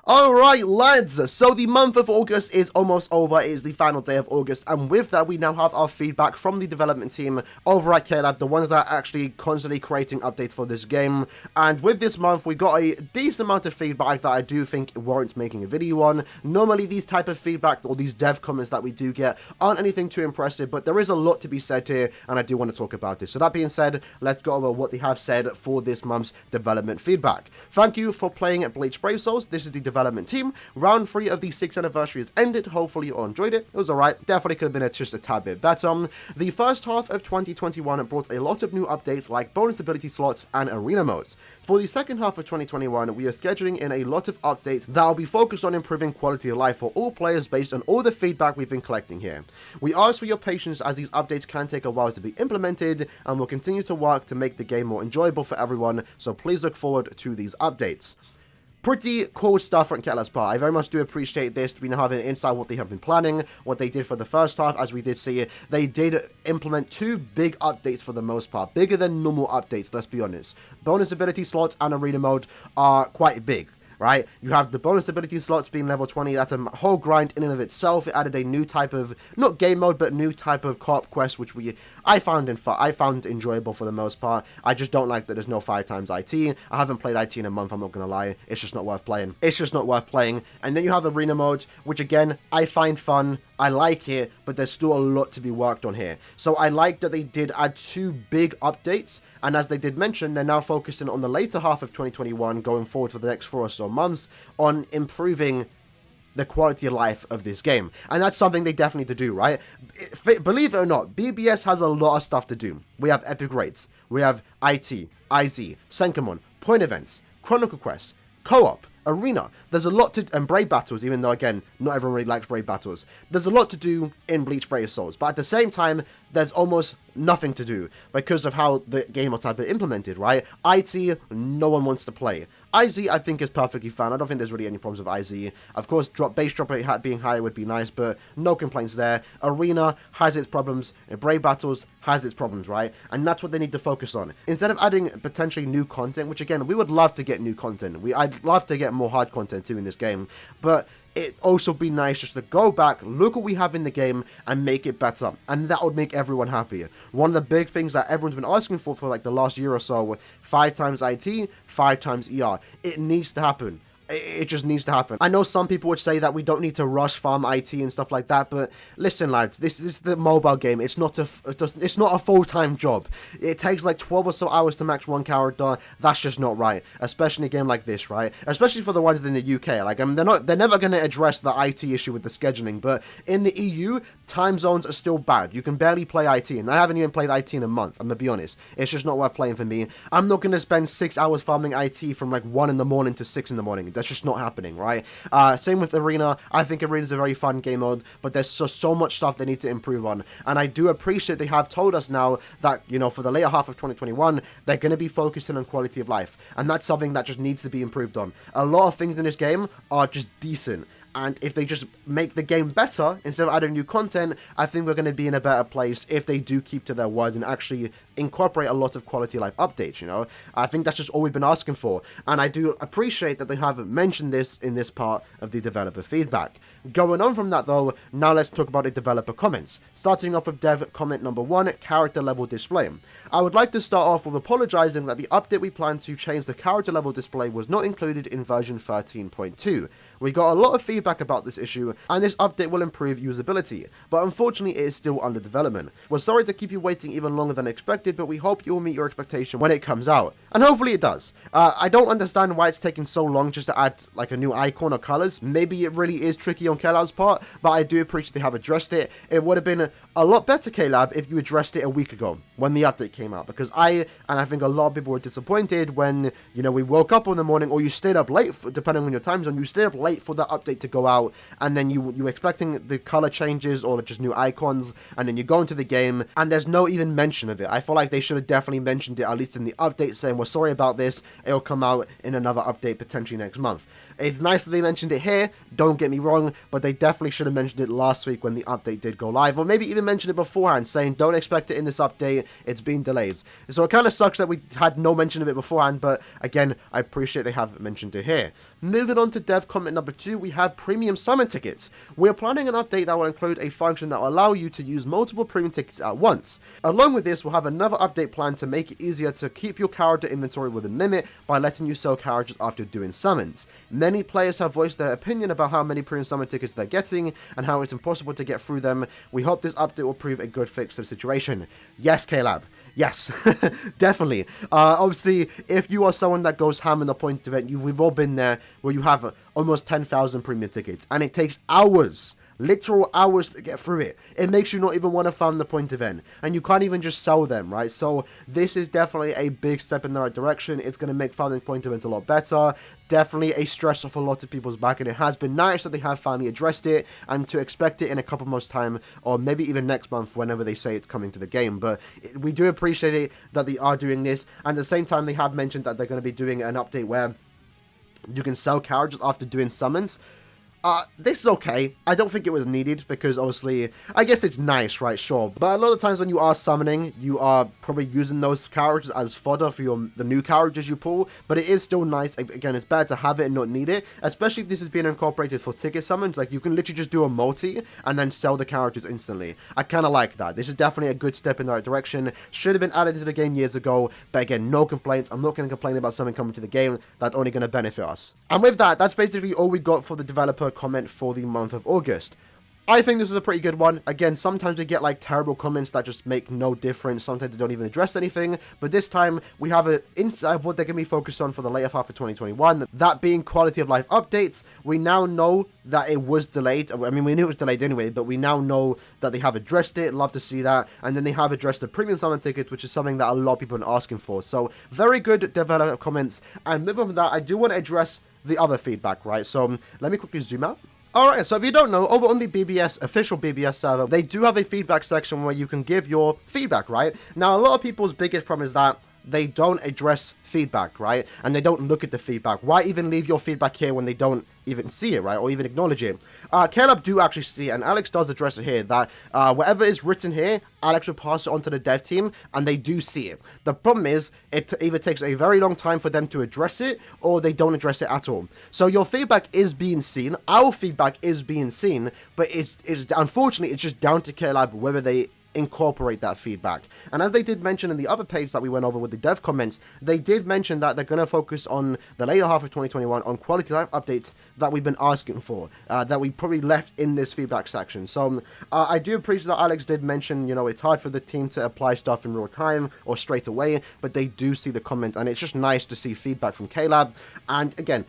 Alright lads, so the month of August is almost over, it is the final day of August, and with that we now have our feedback from the development team over at QOL, the ones that are actually constantly creating updates for this game. And with this month we got a decent amount of feedback that I do think warrants making a video on. Normally these type of feedback, or these dev comments that we do get, aren't anything too impressive, but there is a lot to be said here, and I do want to talk about it. So that being said, let's go over what they have said for this month's development feedback. Thank you for playing at Bleach Brave Souls. This is the development team. Round 3 of the 6th anniversary has ended. Hopefully you all enjoyed it. It was alright. Definitely could have been just a tad bit better. The first half of 2021 brought a lot of new updates like bonus ability slots and arena modes. For the second half of 2021, we are scheduling in a lot of updates that will be focused on improving quality of life for all players based on all the feedback we've been collecting here. We ask for your patience as these updates can take a while to be implemented, and we'll continue to work to make the game more enjoyable for everyone, so please look forward to these updates. Pretty cool stuff from QOL's part. I very much do appreciate this. We now have an insight what they have been planning, what they did for the first half. As we did see, they did implement 2 big updates for the most part. Bigger than normal updates, let's be honest. Bonus ability slots and arena mode are quite big. Right, you have the bonus ability slots being level 20. That's a whole grind in and of itself. It added a new type of, not game mode, but new type of co-op quest, which I found enjoyable for the most part. I just don't like that there's no 5 times IT. I haven't played IT in a month, I'm not gonna lie. It's just not worth playing. It's just not worth playing. And then you have arena mode, which again, I find fun. I like it, but there's still a lot to be worked on here. So I like that they did add 2 big updates, and as they did mention, they're now focusing on the later half of 2021, going forward for the next 4 or so months, on improving the quality of life of this game. And that's something they definitely need to do, right? Believe it or not, BBS has a lot of stuff to do. We have epic raids, we have IT, IZ, Senkamon, point events, chronicle quests, co-op, arena. There's a lot to, and brave battles, even though again not everyone really likes brave battles. There's a lot to do in Bleach Brave Souls, but at the same time there's almost nothing to do because of how the game will type it implemented, right? IT, no one wants to play. IZ I think is perfectly fine. I don't think there's really any problems with IZ. Of course, base drop rate being higher would be nice, but no complaints there. Arena has its problems, brave battles has its problems, right? And that's what they need to focus on. Instead of adding potentially new content, which again, we would love to get new content. I'd love to get more hard content too in this game, but it'd also be nice just to go back, look what we have in the game, and make it better. And that would make everyone happy. One of the big things that everyone's been asking for like the last year or so, 5 times IT, 5 times ER. It needs to happen. It just needs to happen. I know some people would say that we don't need to rush farm IT and stuff like that, but listen lads, this is the mobile game. It's not a full-time job. It takes like 12 or so hours to max one character. That's just not right, especially in a game like this, right? Especially for the ones in the UK. Like, they're never going to address the IT issue with the scheduling, but in the EU, time zones are still bad. You can barely play IT, and I haven't even played IT in a month. I'm gonna be honest. It's just not worth playing for me. I'm not gonna spend 6 hours farming IT from like 1 in the morning to 6 in the morning. That's just not happening, right? Same with Arena. I think Arena is a very fun game mode, but there's so much stuff they need to improve on. And I do appreciate they have told us now that, you know, for the later half of 2021, they're going to be focusing on quality of life. And that's something that just needs to be improved on. A lot of things in this game are just decent. And if they just make the game better, instead of adding new content, I think we're going to be in a better place if they do keep to their word and actually incorporate a lot of quality of life updates, you know? I think that's just all we've been asking for. And I do appreciate that they have mentioned this in this part of the developer feedback. Going on from that though, now let's talk about the developer comments. Starting off with dev comment number 1, character level display. I would like to start off with apologizing that the update we planned to change the character level display was not included in version 13.2. We got a lot of feedback about this issue, and this update will improve usability, but unfortunately it is still under development. We're sorry to keep you waiting even longer than expected, but we hope you'll meet your expectation when it comes out. And hopefully it does. I don't understand why it's taking so long just to add like a new icon or colors. Maybe it really is tricky on QOL's part, but I do appreciate they have addressed it. It would have been a lot better, QOL, if you addressed it a week ago when the update came out, because I think a lot of people were disappointed when, you know, we woke up in the morning, or you stayed up late, depending on your time zone, you stayed up late for the update to go out, and then you were expecting the color changes or just new icons, and then you go into the game and there's no even mention of it. I feel like they should have definitely mentioned it, at least in the update, saying we're sorry about this, it'll come out in another update potentially next month. It's nice that they mentioned it here, don't get me wrong, but they definitely should have mentioned it last week when the update did go live, or maybe even mentioned it beforehand, saying don't expect it in this update, it's been delayed. So it kind of sucks that we had no mention of it beforehand, but again, I appreciate they have mentioned it here. Moving on to dev comment number 2, we have premium summon tickets. We're planning an update that will include a function that will allow you to use multiple premium tickets at once. Along with this, we'll have another update plan to make it easier to keep your character inventory within limit by letting you sell characters after doing summons. Many players have voiced their opinion about how many premium summon tickets they're getting and how it's impossible to get through them. We hope this update will prove a good fix to the situation. Yes, KLab. Yes, definitely. Obviously, if you are someone that goes ham in the point event, we've all been there, where you have almost 10,000 premium tickets, and it takes hours, literal hours to get through it. It makes you not even want to farm the point event, and you can't even just sell them, right? So this is definitely a big step in the right direction. It's going to make farming point events a lot better. Definitely a stress off a lot of people's back, and it has been nice that they have finally addressed it, and to expect it in a couple months time, or maybe even next month whenever they say it's coming to the game. But we do appreciate it that they are doing this, and at the same time they have mentioned that they're going to be doing an update where you can sell characters after doing summons. This is okay. I don't think it was needed because obviously, I guess it's nice, right? Sure. But a lot of times when you are summoning, you are probably using those characters as fodder for the new characters you pull. But it is still nice. Again, it's better to have it and not need it, especially if this is being incorporated for ticket summons. Like, you can literally just do a multi and then sell the characters instantly. I kind of like that. This is definitely a good step in the right direction. Should have been added to the game years ago. But again, no complaints. I'm not going to complain about something coming to the game that's only going to benefit us. And with that, that's basically all we got for the developer comment for the month of August. I think this was a pretty good one. Again, sometimes we get like terrible comments that just make no difference. Sometimes they don't even address anything. But this time we have an insight of what they're going to be focused on for the later half of 2021. That being quality of life updates. We now know that it was delayed. I mean, we knew it was delayed anyway, but we now know that they have addressed it. Love to see that. And then they have addressed the premium summon tickets, which is something that a lot of people are asking for. So very good developer comments. And moving on from that, I do want to address the other feedback, right? So let me quickly zoom out. Alright, so if you don't know, over on the BBS, official BBS server, they do have a feedback section where you can give your feedback, right? Now, a lot of people's biggest problem is that they don't address feedback, right? And they don't look at the feedback. Why even leave your feedback here when they don't even see it, right? Or even acknowledge it? Caleb do actually see it, and Alex does address it here, that whatever is written here, Alex will pass it on to the dev team, and they do see it. The problem is, it either takes a very long time for them to address it, or they don't address it at all. So your feedback is being seen, our feedback is being seen, but it's unfortunately, it's just down to Caleb whether they incorporate that feedback. And as they did mention in the other page that we went over with the dev comments, they did mention that they're going to focus on the later half of 2021 on quality life updates that we've been asking for, that we probably left in this feedback section. So I do appreciate that Alex did mention, you know, it's hard for the team to apply stuff in real time or straight away, but they do see the comment, and it's just nice to see feedback from Caleb. And again,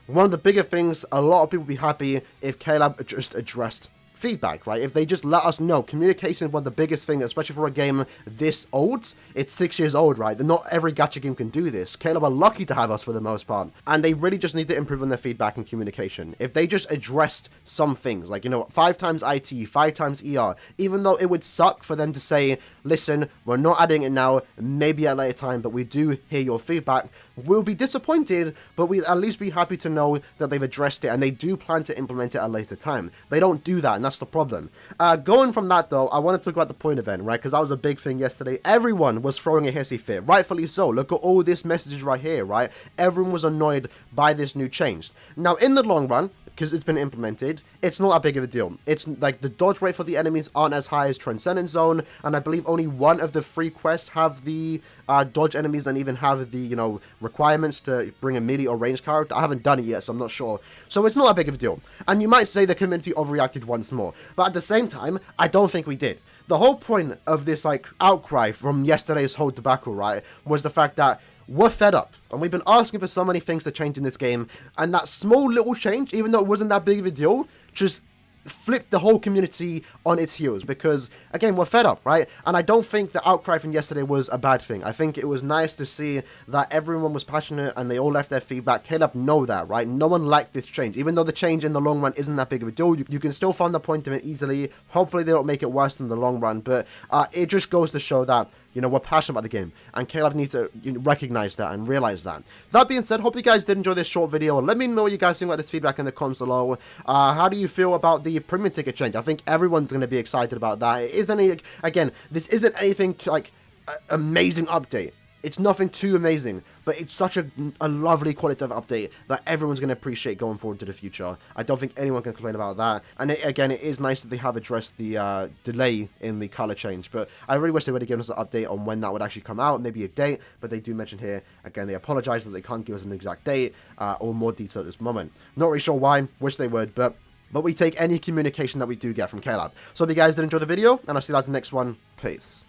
one of the bigger things, a lot of people would be happy if Caleb just addressed feedback, right? If they just let us know. Communication is one of the biggest things, especially for a game this old. It's 6 years old, right? Not every gacha game can do this. Caleb are lucky to have us for the most part, and they really just need to improve on their feedback and communication. If they just addressed some things, like, you know, 5 times IT, 5 times ER, even though it would suck for them to say, listen, we're not adding it now, maybe at a later time, but we do hear your feedback, we'll be disappointed, but we'll at least be happy to know that they've addressed it and they do plan to implement it at a later time. They don't do that, and that's the problem. Going from that, though, I want to talk about the point event, right? Because that was a big thing yesterday. Everyone was throwing a hissy fit, rightfully so. Look at all this messages right here, right? Everyone was annoyed by this new change. Now, in the long run, because it's been implemented, it's not that big of a deal. It's like the dodge rate for the enemies aren't as high as Transcendent Zone, and I believe only one of the 3 quests have the dodge enemies and even have the, you know, requirements to bring a melee or ranged character. I haven't done it yet, so I'm not sure. So it's not that big of a deal. And you might say the community overreacted once more, but at the same time, I don't think we did. The whole point of this, like, outcry from yesterday's whole debacle, right, was the fact that we're fed up, and we've been asking for so many things to change in this game, and that small little change, even though it wasn't that big of a deal, just flipped the whole community on its heels, because, again, we're fed up, right? And I don't think the outcry from yesterday was a bad thing. I think it was nice to see that everyone was passionate, and they all left their feedback. Caleb know that, right? No one liked this change. Even though the change in the long run isn't that big of a deal, you can still find the point of it easily. Hopefully they don't make it worse in the long run, but it just goes to show that, You know, we're passionate about the game, and Caleb needs to recognize that and realize that. That being said, hope you guys did enjoy this short video. Let me know what you guys think about this feedback in the comments below. How do you feel about the premium ticket change? I think everyone's going to be excited about that. It isn't again, this isn't anything to like amazing update. It's nothing too amazing, but it's such a lovely qualitative update that everyone's going to appreciate going forward to the future. I don't think anyone can complain about that. And again, it is nice that they have addressed the delay in the color change, but I really wish they would have given us an update on when that would actually come out, maybe a date, but they do mention here, again, they apologize that they can't give us an exact date or more detail at this moment. Not really sure why, wish they would, but we take any communication that we do get from Caleb. So if you guys did enjoy the video, and I'll see you guys in the next one. Peace.